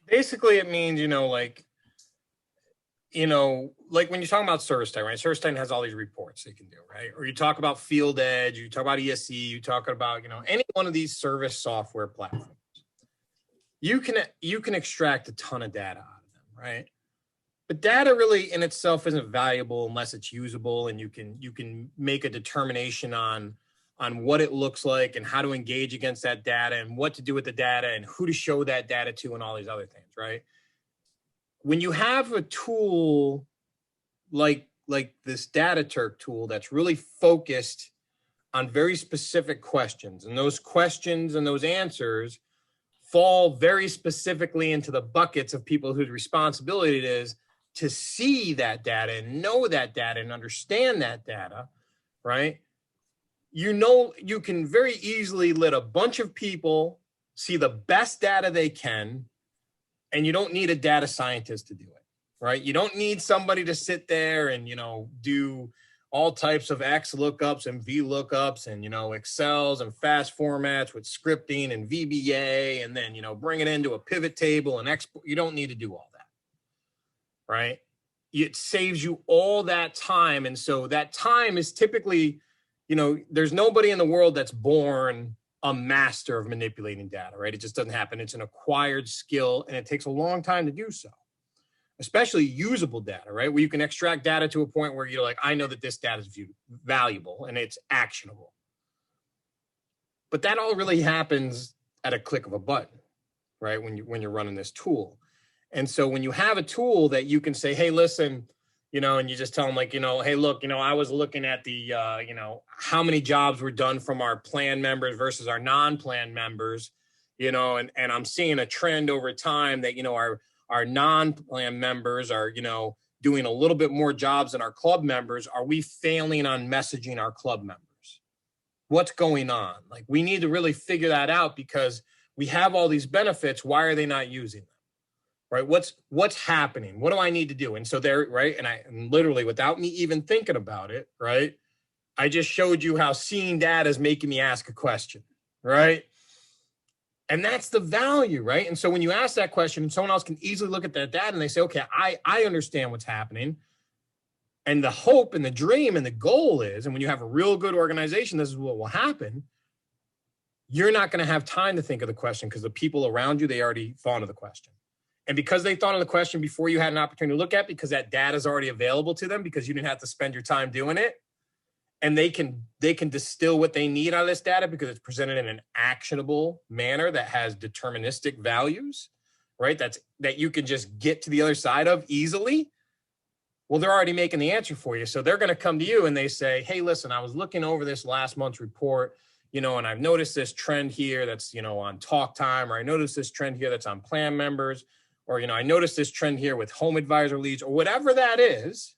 Basically, it means, like when you're talking about ServiceTitan, right? ServiceTitan has all these reports they can do, right? Or you talk about Field Edge, you talk about ESC, you talk about, any one of these service software platforms. You can extract a ton of data out of them, right? But data really in itself isn't valuable unless it's usable, and you can make a determination on what it looks like and how to engage against that data and what to do with the data and who to show that data to and all these other things, right? When you have a tool like this DataTurk tool that's really focused on very specific questions, and those questions and those answers fall very specifically into the buckets of people whose responsibility it is to see that data and know that data and understand that data, right? You can very easily let a bunch of people see the best data they can, and you don't need a data scientist to do it, right? You don't need somebody to sit there and, do all types of X lookups and V lookups and, Excels and fast formats with scripting and VBA, and then, bring it into a pivot table and export. You don't need to do all that, right? It saves you all that time. And so that time is typically, there's nobody in the world that's born a master of manipulating data, right? It just doesn't happen. It's an acquired skill, and it takes a long time to do so, especially usable data, right? Where you can extract data to a point where you're like, I know that this data is valuable and it's actionable. But that all really happens at a click of a button, right? When you're running this tool. And so when you have a tool that you can say, hey, listen, and you just tell them like, hey, look, I was looking at the, how many jobs were done from our plan members versus our non-plan members, and I'm seeing a trend over time that, our non-plan members are, doing a little bit more jobs than our club members. Are we failing on messaging our club members? What's going on? Like, we need to really figure that out because we have all these benefits. Why are they not using them? Right? What's happening? What do I need to do? And so there, right? And literally without me even thinking about it, right? I just showed you how seeing data is making me ask a question, right? And that's the value, right? And so when you ask that question, someone else can easily look at that data and they say, okay, I understand what's happening. And the hope and the dream and the goal is, and when you have a real good organization, this is what will happen. You're not going to have time to think of the question because the people around you, they already thought of the question. And because they thought of the question before you had an opportunity to look at, because that data is already available to them, because you didn't have to spend your time doing it, and they can distill what they need out of this data because it's presented in an actionable manner that has deterministic values, right? That you can just get to the other side of easily. Well, they're already making the answer for you. So they're going to come to you and they say, hey, listen, I was looking over this last month's report, and I've noticed this trend here that's, on talk time, or I noticed this trend here that's on plan members, or, I noticed this trend here with home advisor leads, or whatever that is.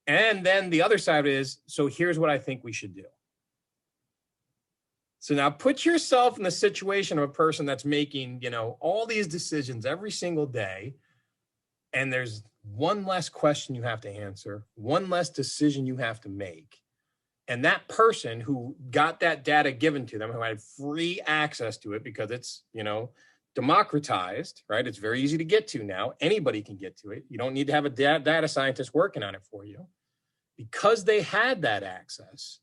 And then the other side is, so here's what I think we should do. So now put yourself in the situation of a person that's making, all these decisions every single day. And there's one less question you have to answer, one less decision you have to make. And that person who got that data given to them, who had free access to it because it's, democratized, right? It's very easy to get to now. Anybody can get to it. You don't need to have a data scientist working on it for you. Because they had that access,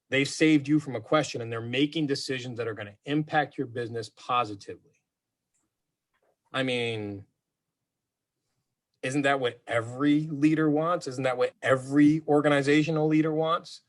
they've saved you from a question, and they're making decisions that are going to impact your business positively. I mean, isn't that what every leader wants? Isn't that what every organizational leader wants?